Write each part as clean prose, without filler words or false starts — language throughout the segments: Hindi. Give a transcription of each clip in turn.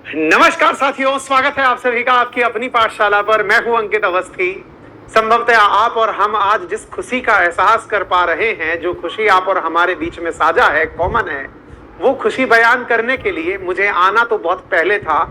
नमस्कार साथियों, स्वागत है आप सभी का आपकी अपनी पाठशाला पर। मैं हूं अंकित अवस्थी। संभवतः आप और हम आज जिस खुशी का एहसास कर पा रहे हैं, जो खुशी आप और हमारे बीच में साझा है, कॉमन है, वो खुशी बयान करने के लिए मुझे आना तो बहुत पहले था।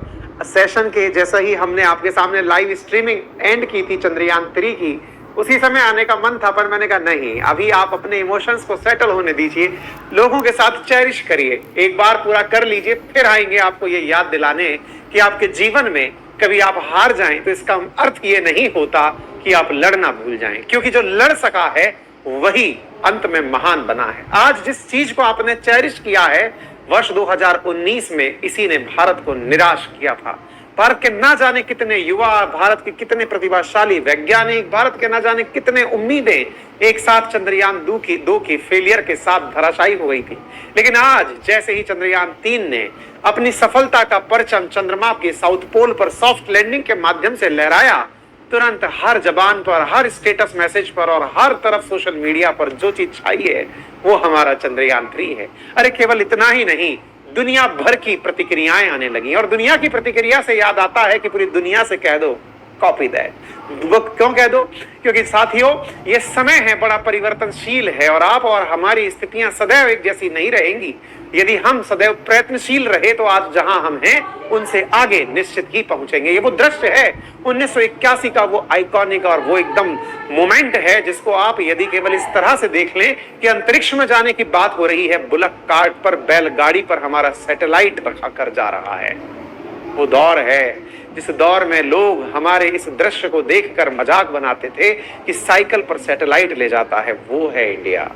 सेशन के जैसा ही हमने आपके सामने लाइव स्ट्रीमिंग एंड की थी चंद्रयान 3 की, उसी समय आने का मन था, पर मैंने कहा नहीं, अभी आप अपने इमोशंस को सेटल होने दीजिए, लोगों के साथ चेरिश करिए, एक बार पूरा कर लीजिए, फिर आएंगे आपको ये याद दिलाने कि आपके जीवन में कभी आप हार जाएं तो इसका अर्थ ये नहीं होता कि आप लड़ना भूल जाएं, क्योंकि जो लड़ सका है वही अंत में महान बना है। आज जिस चीज को आपने चेरिश किया है, वर्ष 2019 में इसी ने भारत को निराश किया था। भारत के ना जाने कितने युवा, भारत के कितने प्रतिभाशाली वैज्ञानिक, भारत के ना जाने कितने उम्मीदें एक साथ चंद्रयान 2 की फेलियर के साथ धराशायी हो गई थी। लेकिन आज जैसे ही चंद्रयान 3 ने अपनी सफलता का परचम चंद्रमा के साउथ पोल पर सॉफ्ट लैंडिंग के माध्यम से लहराया, तुरंत हर जबान पर, हर स्टेटस मैसेज पर और हर तरफ सोशल मीडिया पर जो चीज छाई है वो हमारा चंद्रयान 3 है। अरे केवल इतना ही नहीं, दुनिया भर की प्रतिक्रियाएं आने लगी, और दुनिया की प्रतिक्रिया से याद आता है कि पूरी दुनिया से कह दो कॉपी दैट। वो क्यों कह दो? क्योंकि साथियों, ये समय है बड़ा परिवर्तनशील है, और आप और हमारी स्थितियां सदैव एक जैसी नहीं रहेंगी। यदि हम सदैव प्रयत्नशील रहे तो आज जहां हम हैं उनसे आगे निश्चित ही पहुंचेंगे। ये वो दृश्य है 1981 का, वो आइकॉनिक और वो एकदम मोमेंट है जिसको आप यदि केवल इस तरह से देख लें कि अंतरिक्ष में जाने की बात हो रही है, बुलक कार्ट पर, बैलगाड़ी पर हमारा सैटेलाइट रखा कर जा रहा है। वो दौर है जिस दौर में लोग हमारे इस दृश्य को देखकर मजाक बनाते थे कि साइकिल पर सैटेलाइट ले जाता है, वो है इंडिया।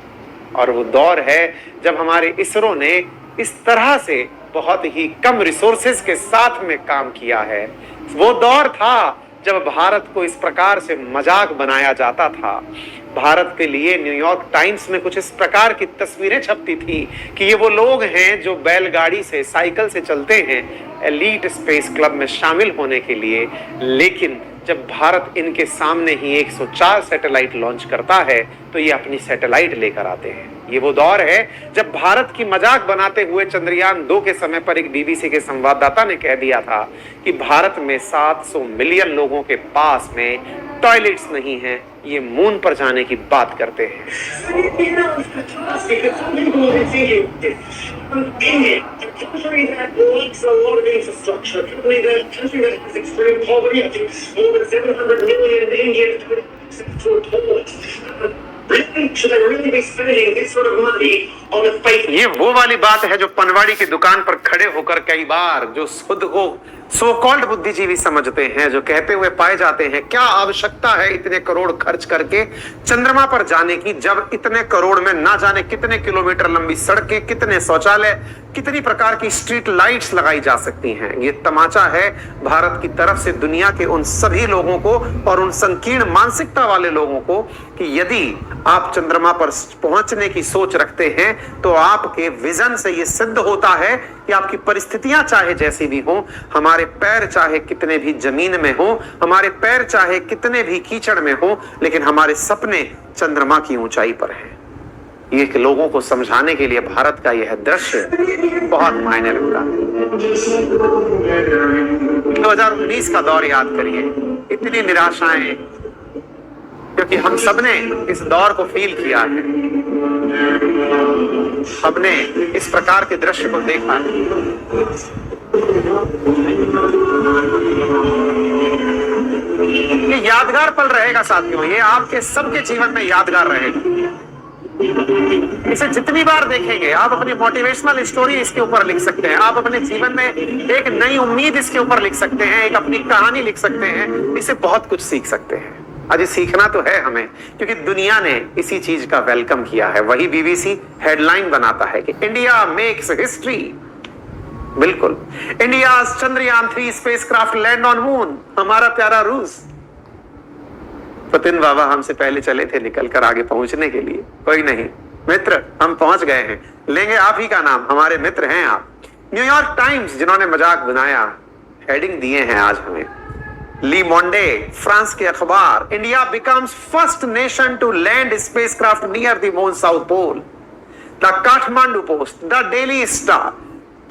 और वो दौर है जब हमारे इसरो ने इस तरह से बहुत ही कम रिसोर्सेज के साथ में काम किया है। वो दौर था जब भारत को इस प्रकार से मजाक बनाया जाता था। भारत के लिए न्यूयॉर्क टाइम्स में कुछ इस प्रकार की तस्वीरें छपती थी कि ये वो लोग हैं जो बैलगाड़ी से, साइकिल से चलते हैं एलीट स्पेस क्लब में शामिल होने के लिए, लेकिन जब भारत इनके सामने ही 104 सैटेलाइट लॉन्च करता है तो ये अपनी सैटेलाइट लेकर आते हैं। ये वो दौर है जब भारत की मजाक बनाते हुए चंद्रयान 2 के समय पर एक बीबीसी के संवाददाता ने कह दिया था कि भारत में 700 मिलियन लोगों के पास में टॉयलेट्स नहीं हैं, ये मून पर जाने की बात करते हैं। ये वो वाली बात है जो पनवाड़ी की दुकान पर खड़े होकर कई बार जो खुद को सो कॉल्ड बुद्धिजीवी समझते हैं, जो कहते हुए पाए जाते हैं, क्या आवश्यकता है इतने करोड़ खर्च करके चंद्रमा पर जाने की, जब इतने करोड़ में ना जाने कितने किलोमीटर लंबी सड़कें, कितने शौचालय, कितनी प्रकार की स्ट्रीट लाइट्स लगाई जा सकती हैं। ये तमाचा है भारत की तरफ से दुनिया के उन सभी लोगों को और उन संकीर्ण मानसिकता वाले लोगों को कि यदि आप चंद्रमा पर पहुंचने की सोच रखते हैं तो आपके विजन से ये सिद्ध होता है कि आपकी परिस्थितियां चाहे जैसी भी हो, हमारे पैर चाहे कितने भी जमीन में हो, हमारे पैर चाहे कितने भी कीचड़ में हो, लेकिन हमारे सपने चंद्रमा की ऊंचाई पर हैं। ये कि लोगों को समझाने के लिए भारत का यह दृश्य बहुत मायने रखता है। 2019 का दौर याद करिए, इतनी निराशाएं, क्योंकि हम सबने इस दौर को फील किया है, हमने इस प्रकार के दृश्य को देखा है। ये यादगार पल रहेगा साथियों, ये आपके सबके जीवन में यादगार रहेगा। इसे जितनी बार देखेंगे आप अपनी मोटिवेशनल स्टोरी इसके ऊपर लिख सकते हैं, आप अपने जीवन में एक नई उम्मीद इसके ऊपर लिख सकते हैं, एक अपनी कहानी लिख सकते हैं, इससे बहुत कुछ सीख सकते हैं। अभी सीखना तो है हमें, क्योंकि दुनिया ने इसी चीज का वेलकम किया है। वही बीबीसी हेडलाइन बनाता है कि इंडिया मेक्स हिस्ट्री। बिल्कुल, India Chandrayaan 3 spacecraft land on moon. हमारा प्यारा रूस, पुतिन बाबा हमसे पहले चले थे निकलकर आगे पहुंचने के लिए। कोई नहीं मित्र, हम पहुंच गए हैं, लेंगे आप ही का नाम, हमारे मित्र हैं आप। न्यूयॉर्क टाइम्स जिन्होंने मजाक बनाया, हेडिंग दिए हैं आज हमें। ली मोंडे फ्रांस के अखबार, India becomes first nation to land spacecraft near the moon south pole. The Kathmandu post, the daily star,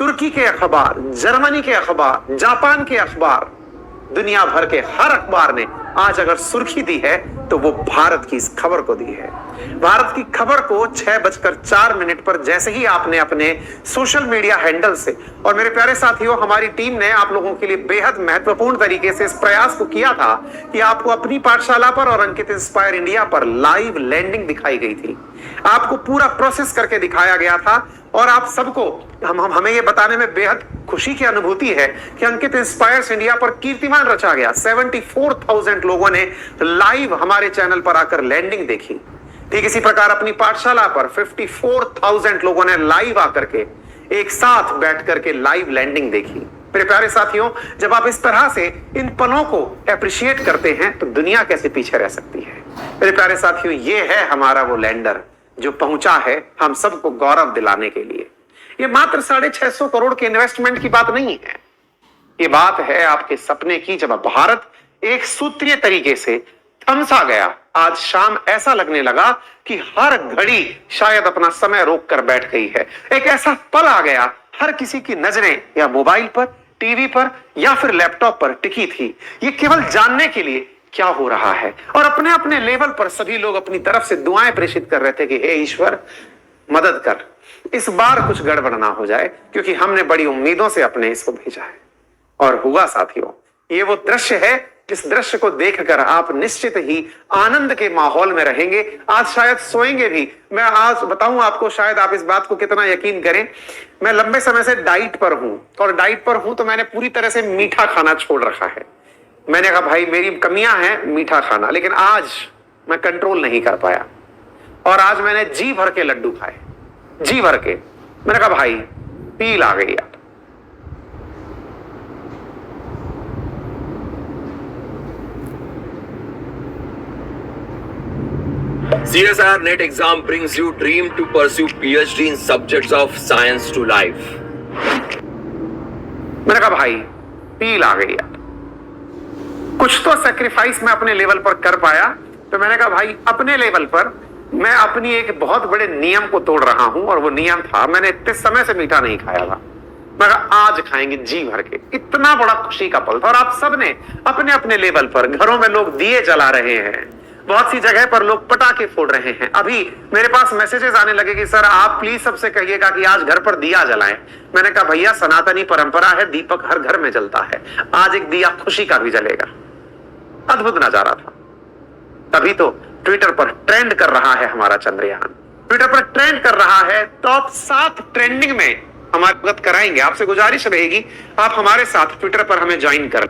तुर्की के अखबार, जर्मनी के अखबार, जापान के अखबार, दुनिया भर के हर अखबार ने आज अगर सुर्खी दी है तो वो भारत की इस खबर को दी है। भारत की खबर को 6:04 पर जैसे ही आपने अपने सोशल मीडिया हैंडल से, और मेरे प्यारे साथियों हमारी टीम ने आप लोगों के लिए बेहद महत्वपूर्ण तरीके से इस प्रयास को किया था कि आपको अपनी पाठशाला पर और अंकित इंस्पायर इंडिया पर लाइव लैंडिंग दिखाई गई थी। आपको पूरा प्रोसेस करके दिखाया गया था और आप सबको हमें ये बताने में बेहद खुशी की अनुभूति है कि अंकित इंस्पायर्स इंडिया पर कीर्तिमान रचा गया। 74,000 लोगों ने लाइव हमारे चैनल पर आकर लैंडिंग देखी। ठीक इसी प्रकार अपनी पाठशाला पर 54,000 लोगों ने लाइव आकर के एक साथ बैठ करके लाइव लैंडिंग देखी। मेरे प्यारे साथियों, जब आप इस तरह से इन पलों को एप्रिशिएट करते हैं तो दुनिया कैसे पीछे रह सकती है। मेरे प्यारे साथियों, ये है हमारा वो लैंडर जो पहुंचा है हम सबको गौरव दिलाने के लिए। ये मात्र 650 करोड़ के इन्वेस्टमेंट की बात नहीं है, ये बात है आपके सपने की। जब भारत एक सूत्रीय तरीके से थमसा गया, आज शाम ऐसा लगने लगा कि हर घड़ी शायद अपना समय रोक कर बैठ गई है। एक ऐसा पल आ गया, हर किसी की नजरें या मोबाइल पर, टीवी पर या फिर लैपटॉप पर टिकी थी, ये केवल जानने के लिए क्या हो रहा है। और अपने अपने लेवल पर सभी लोग अपनी तरफ से दुआएं प्रेषित कर रहे थे कि हे ईश्वर मदद कर, इस बार कुछ गड़बड़ ना हो जाए, क्योंकि हमने बड़ी उम्मीदों से अपने इसको भेजा है। और हुआ साथियों, ये वो दृश्य है जिस दृश्य को देखकर आप निश्चित ही आनंद के माहौल में रहेंगे। आज शायद सोएंगे भी। मैं आज बताऊं आपको, शायद आप इस बात को कितना यकीन करें, मैं लंबे समय से डाइट पर हूं, और डाइट पर हूं तो मैंने पूरी तरह से मीठा खाना छोड़ रखा है। मैंने कहा भाई मेरी कमियां हैं मीठा खाना, लेकिन आज मैं कंट्रोल नहीं कर पाया और आज मैंने जी भर के लड्डू खाए, जी भर के। मैंने कहा भाई पील आ गई यार। CSIR NET exam brings you dream to pursue PhD in subjects of science to life. मैंने कहा भाई पील आ गई यार, कुछ तो सेक्रीफाइस मैं अपने लेवल पर कर पाया। तो मैंने कहा भाई अपने लेवल पर मैं अपनी एक बहुत बड़े नियम को तोड़ रहा हूं, और वो नियम था मैंने इतने समय से मीठा नहीं खाया था। मैं कहा आज खाएंगे जी भर के। इतना बड़ा खुशी का पल था। और आप सबने अपने अपने लेवल पर, घरों में लोग दिए जला रहे हैं, बहुत सी जगह पर लोग पटाखे फोड़ रहे हैं। अभी मेरे पास मैसेजेस आने लगे कि सर आप प्लीज सबसे कहिएगा कि आज घर पर दिया जलाएं। मैंने कहा भैया सनातनी परंपरा है, दीपक हर घर में जलता है, आज एक दिया खुशी का भी जलेगा। अद्भुत नजारा था। तभी तो ट्विटर पर ट्रेंड कर रहा है हमारा चंद्रयान, ट्विटर पर ट्रेंड कर रहा है। टॉप 7 ट्रेंडिंग में हमारी मदद कराएंगे। आपसे गुजारिश रहेगी आप हमारे साथ ट्विटर पर हमें ज्वाइन करें।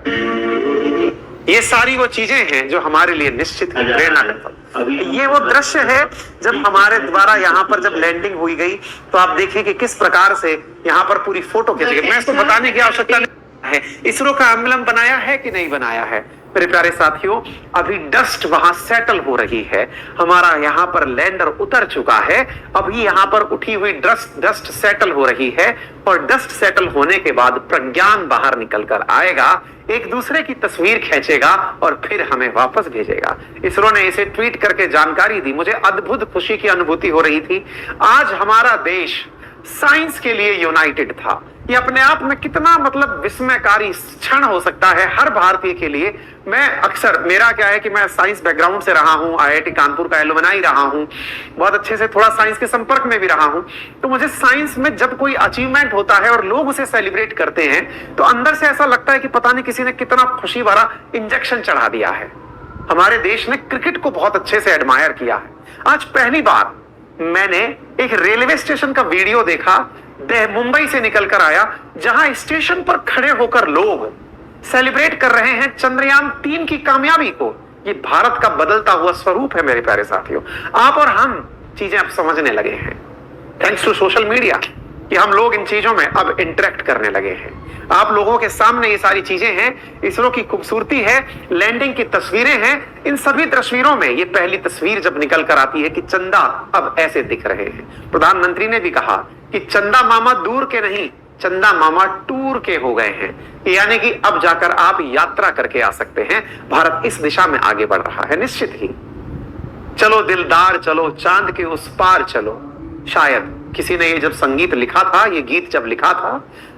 ये सारी वो चीजें हैं जो हमारे लिए निश्चित ही प्रेरणा करता। ये वो दृश्य है जब हमारे द्वारा यहाँ पर जब लैंडिंग हुई गई, तो आप देखिए कि किस प्रकार से यहाँ पर पूरी फोटो खींची गई। मैं इसको बताने की आवश्यकता नहीं है इसरो का एम्बलम बनाया है कि नहीं बनाया है। मेरे प्यारे साथियों, अभी डस्ट वहां सेटल हो रही है। हमारा यहाँ पर लैंडर उतर चुका है, अभी यहाँ पर उठी हुई डस्ट सेटल हो रही है, और डस्ट सेटल होने के बाद प्रज्ञान बाहर निकल कर आएगा, एक दूसरे की तस्वीर खींचेगा और फिर हमें वापस भेजेगा। इसरो ने इसे ट्वीट करके जानकारी दी। मुझे अद्भुत खुशी की अनुभूति हो रही थी। आज हमारा देश साइंस के लिए यूनाइटेड था। ये अपने आप में कितना मतलब विस्मयकारी क्षण हो सकता है हर भारतीय के लिए। मैं अक्सर, मेरा क्या है कि मैं साइंस बैकग्राउंड से रहा हूं, आईआईटी कानपुर का एलुमनाई रहा हूं, बहुत अच्छे से थोड़ा साइंस के संपर्क में भी रहा हूं। तो मुझे साइंस में जब कोई अचीवमेंट होता है और लोग उसे सेलिब्रेट करते हैं, तो अंदर से ऐसा लगता है कि पता नहीं किसी ने कितना खुशी भरा इंजेक्शन चढ़ा दिया है। हमारे देश ने क्रिकेट को बहुत अच्छे से एडमायर किया है। आज पहली बार मैंने एक रेलवे स्टेशन का वीडियो देखा, मुंबई से निकलकर आया, जहां स्टेशन पर खड़े होकर लोग सेलिब्रेट कर रहे हैं चंद्रयान 3 की कामयाबी को। ये भारत का बदलता हुआ स्वरूप है मेरे प्यारे साथियों। आप और हम चीजें अब समझने लगे हैं, थैंक्स टू सोशल मीडिया, कि हम लोग इन चीजों में अब इंटरेक्ट करने लगे हैं। आप लोगों के सामने ये सारी चीजें हैं, इसरो की खूबसूरती है, लैंडिंग की तस्वीरें हैं। इन सभी तस्वीरों में ये पहली तस्वीर जब निकल कर आती है कि चंदा अब ऐसे दिख रहे हैं। प्रधानमंत्री ने भी कहा कि चंदा मामा दूर के नहीं, चंदा मामा टूर के हो गए हैं, यानी कि अब जाकर आप यात्रा करके आ सकते हैं। भारत इस दिशा में आगे बढ़ रहा है निश्चित ही। चलो दिलदार चलो, चांद के उस पार चलो, शायद किसी ने ये जब संगीत लिखा था, ये गीत जब लिखा था,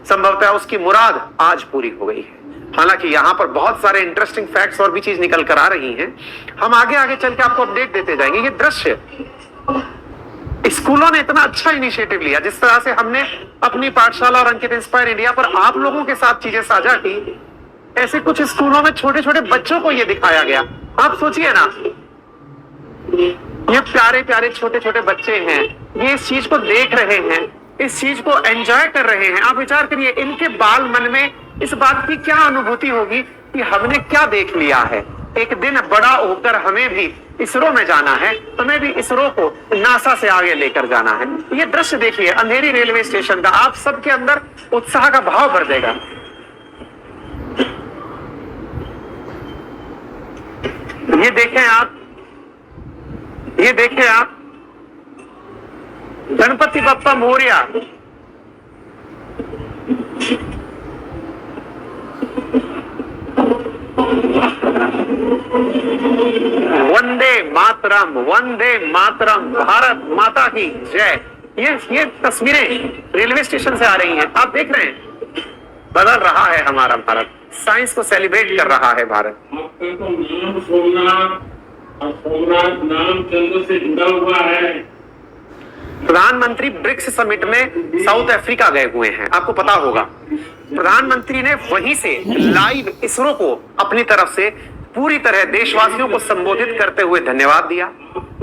संभवतः उसकी मुराद आज पूरी हो गई है। हालांकि यहाँ पर बहुत सारे इंटरेस्टिंग फैक्ट्स और भी चीज निकल कर आ रही हैं, हम आगे आगे चल के आपको अपडेट देते जाएंगे। ये दृश्य स्कूलों ने इतना अच्छा इनिशिएटिव लिया, जिस तरह से हमने अपनी पाठशाला और अंकित इंस्पायर इंडिया पर आप लोगों के साथ चीजें साझा की, ऐसे कुछ स्कूलों में छोटे छोटे बच्चों को ये दिखाया गया। आप सोचिए ना, ये प्यारे प्यारे छोटे छोटे बच्चे हैं, ये इस चीज को देख रहे हैं, इस चीज को एंजॉय कर रहे हैं। आप विचार करिए, इनके बाल मन में इस बात की क्या अनुभूति होगी कि हमने क्या देख लिया है। एक दिन बड़ा होकर हमें भी इसरो में जाना है, हमें भी इसरो को नासा से आगे लेकर जाना है। ये दृश्य देखिए अंधेरी रेलवे स्टेशन का, आप सबके अंदर उत्साह का भाव भर देगा। ये देखें आप, ये देखें आप, गणपति बप्पा मोरया। वंदे मातरम, वंदे मातरम, भारत माता की जय। ये तस्वीरें रेलवे स्टेशन से आ रही हैं, आप देख रहे हैं। बदल रहा है हमारा भारत, साइंस को सेलिब्रेट कर रहा है भारत। आपका तो नाम सोमनाथ और सोमनाथ नाम चंद्र से जुड़ा हुआ है। प्रधानमंत्री ब्रिक्स समिट में साउथ अफ्रीका गए हुए हैं, आपको पता होगा। प्रधानमंत्री ने वहीं से लाइव इसरो को अपनी तरफ से पूरी तरह देशवासियों को संबोधित करते हुए धन्यवाद दिया,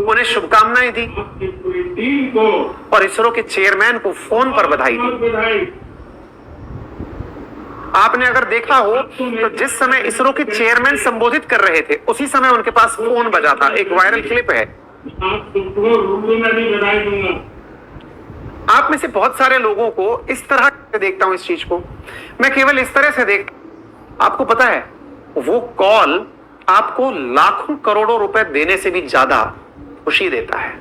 उन्हें शुभकामनाएं दी आपकी पूरी टीम को और इसरो के चेयरमैन को फोन पर बधाई दी। बधाई। आपने अगर देखा हो तो जिस समय इसरो के चेयरमैन संबोधित कर रहे थे, उसी समय उनके पास फोन बजा था। एक वायरल क्लिप है। आप सबको उर्दू में भी बधाई दूंगा। आप में से बहुत सारे लोगों को इस तरह से देखता हूं, इस चीज को मैं केवल इस तरह से देखता। आपको पता है, वो कॉल आपको लाखों करोड़ों रुपए देने से भी ज्यादा खुशी देता है।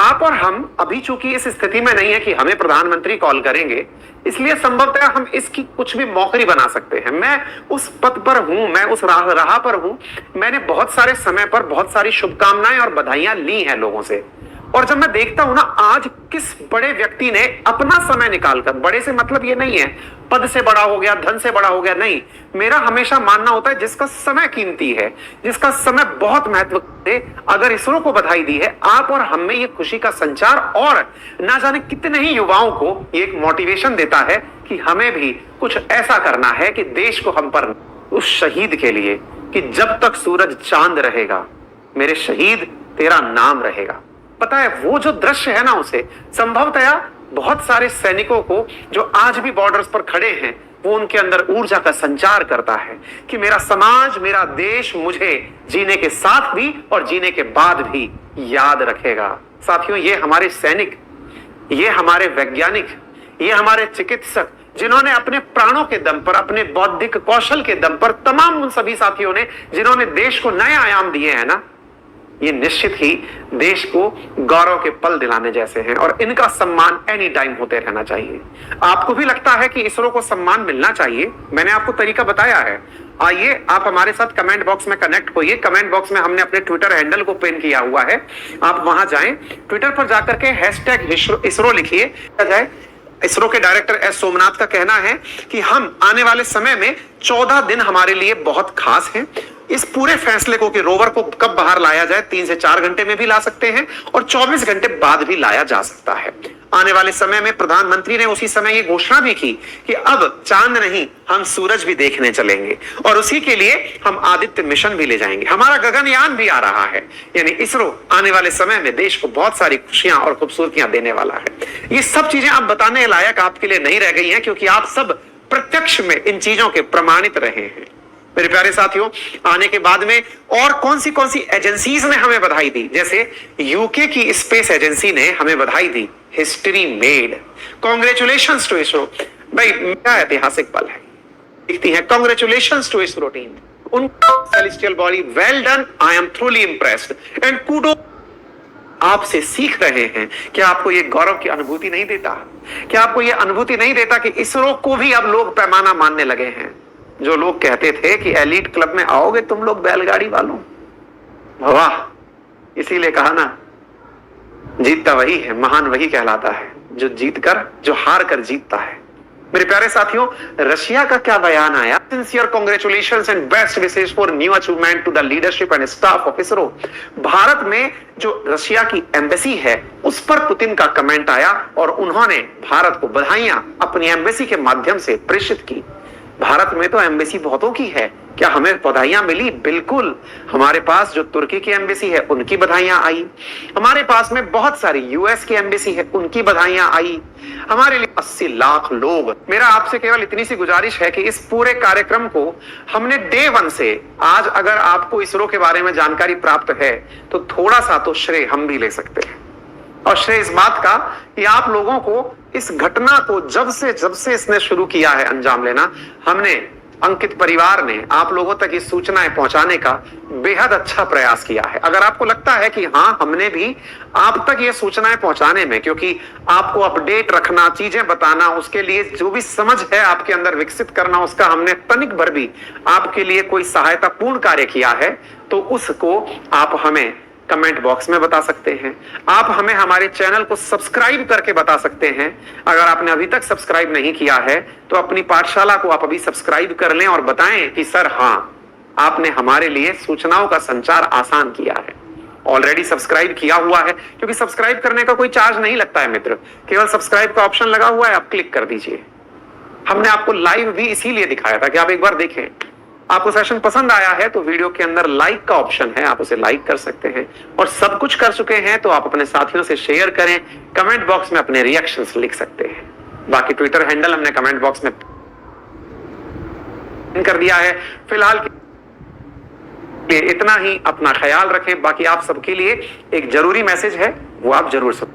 आप और हम अभी चूंकि इस स्थिति में नहीं है कि हमें प्रधानमंत्री कॉल करेंगे, इसलिए संभवतः हम इसकी कुछ भी मौकरी बना सकते हैं। मैं उस पद पर हूं, मैं उस राह पर हूं। मैंने बहुत सारे समय पर बहुत सारी शुभकामनाएं और बधाइयां ली हैं लोगों से, और जब मैं देखता हूं ना आज किस बड़े व्यक्ति ने अपना समय निकालकर, बड़े से मतलब ये नहीं है पद से बड़ा हो गया, धन से बड़ा हो गया, नहीं, मेरा हमेशा मानना होता है जिसका समय कीमती है, जिसका समय बहुत महत्व है, अगर इसरो को बधाई दी है, आप और हम में ये खुशी का संचार और ना जाने कितने ही युवाओं को ये एक मोटिवेशन देता है कि हमें भी कुछ ऐसा करना है कि देश को हम पर, उस शहीद के लिए कि जब तक सूरज चांद रहेगा मेरे शहीद तेरा नाम रहेगा। पता है वो जो दृश्य है ना, उसे संभवतया बहुत सारे सैनिकों को जो आज भी बॉर्डर्स पर खड़े हैं, वो उनके अंदर ऊर्जा का संचार करता है कि मेरा समाज, मेरा देश मुझे जीने के साथ भी और जीने के बाद भी याद रखेगा। साथियों, ये हमारे सैनिक, ये हमारे वैज्ञानिक, ये हमारे चिकित्सक, जिन्होंने अपने प्राणों के दम पर, अपने बौद्धिक कौशल के दम पर, तमाम उन सभी साथियों ने जिन्होंने देश को नए आयाम दिए हैं ना, ये निश्चित ही देश को गौरव के पल दिलाने जैसे हैं और इनका सम्मान एनी टाइम होते रहना चाहिए। आपको भी लगता है कि इसरो को सम्मान मिलना चाहिए? मैंने आपको तरीका बताया है। आइए आप हमारे साथ कमेंट बॉक्स में कनेक्ट होइए। कमेंट बॉक्स में हमने अपने ट्विटर हैंडल को पिन किया हुआ है, आप वहां जाएं, ट्विटर पर जाकर के हैशटैग इसरो लिखिए। इसरो के डायरेक्टर एस सोमनाथ का कहना है कि हम आने वाले समय में 14 दिन हमारे लिए बहुत खास हैं। इस पूरे फैसले को कि रोवर को कब बाहर लाया जाए, 3 से 4 घंटे में भी ला सकते हैं और 24 घंटे बाद भी लाया जा सकता है। आने वाले समय में प्रधानमंत्री ने उसी समय ये घोषणा भी की कि अब चांद नहीं, हम सूरज भी देखने चलेंगे और उसी के लिए हम आदित्य मिशन भी ले जाएंगे। हमारा गगनयान भी आ रहा है, यानी इसरो आने वाले समय में देश को बहुत सारी खुशियां और खूबसूरतियां देने वाला है। ये सब चीजें अब बताने लायक आपके लिए नहीं रह गई हैं, क्योंकि आप सब प्रत्यक्ष में इन चीजों के प्रमाणित रहे हैं। मेरे प्यारे साथियों, आने के बाद में और कौन सी एजेंसीज ने हमें बधाई दी, जैसे यूके की स्पेस एजेंसी ने हमें बधाई दी। History made, congratulations to ISRO. भाई क्या ऐतिहासिक पल है, दिखती है। कांग्रेचुलेशंस टू इसरो टीम, उन celestial body, well done, I am truly impressed and kudos. आपसे सीख रहे हैं। क्या आपको यह गौरव की अनुभूति नहीं देता? क्या आपको यह अनुभूति नहीं देता कि इसरो को भी अब लोग पैमाना मानने लगे हैं? जो लोग कहते थे कि एलीट क्लब में आओगे तुम लोग बैलगाड़ी वालों, वाह, इसीलिए कहा ना, जीतता वही है, महान वही कहलाता है। जो हार कर जीतता है। मेरे प्यारे साथियों, रशिया का क्या बयान आया? Sincere congratulations and best wishes for new achievement to the leadership and staff of ISRO. भारत में जो रशिया की एम्बेसी है उस पर पुतिन का कमेंट आया और उन्होंने भारत को बधाइयां अपनी एम्बेसी के माध्यम से प्रेषित की। भारत में तो एम्बेसी बहुतों की है, क्या हमें बधाइयां मिली? बिल्कुल। हमारे पास जो तुर्की की एम्बेसी है उनकी बधाइयां आई, हमारे पास में बहुत सारी यूएस की एम्बेसी है उनकी बधाइयां आई, हमारे लिए 80 लाख लोग। मेरा आपसे केवल इतनी सी गुजारिश है कि इस पूरे कार्यक्रम को हमने डे 1 से आज, अगर आपको इसरो के बारे में जानकारी प्राप्त है तो थोड़ा सा तो श्रेय हम भी ले सकते हैं। और श्रेय इस बात का कि आप लोगों को इस घटना को जब से इसने शुरू किया है अंजाम लेना, हमने अंकित परिवार ने आप लोगों तक ये सूचनाएं पहुंचाने का बेहद अच्छा प्रयास किया है। अगर आपको लगता है कि हाँ, हमने भी आप तक ये सूचनाएं पहुंचाने में, क्योंकि आपको अपडेट रखना, चीजें बताना, उसके लिए जो भी समझ है आपके अंदर विकसित करना, उसका हमने तनिक भर भी आपके लिए कोई सहायतापूर्ण कार्य किया है, तो उसको आप हमें कमेंट बॉक्स में बता सकते हैं। आप हमें हमारे चैनल को सब्सक्राइब करके बता सकते हैं। अगर आपने अभी तक सब्सक्राइब नहीं किया है तो अपनी पाठशाला को आप अभी सब्सक्राइब कर लें और बताएं कि सर हाँ, आपने हमारे लिए सूचनाओं का संचार आसान किया है। ऑलरेडी सब्सक्राइब किया हुआ है, क्योंकि सब्सक्राइब करने का कोई चार्ज नहीं लगता है मित्र, केवल सब्सक्राइब का ऑप्शन लगा हुआ है, आप क्लिक कर दीजिए। हमने आपको लाइव भी इसीलिए दिखाया था कि आप एक बार देखें। आपको सेशन पसंद आया है तो वीडियो के अंदर लाइक का ऑप्शन है, आप उसे लाइक कर सकते हैं। और सब कुछ कर चुके हैं तो आप अपने साथियों से शेयर करें, कमेंट बॉक्स में अपने रिएक्शंस लिख सकते हैं। बाकी ट्विटर हैंडल हमने कमेंट बॉक्स में कर दिया है। फिलहाल इतना ही, अपना ख्याल रखें। बाकी आप सबके लिए एक जरूरी मैसेज है, वो आप जरूर सुन।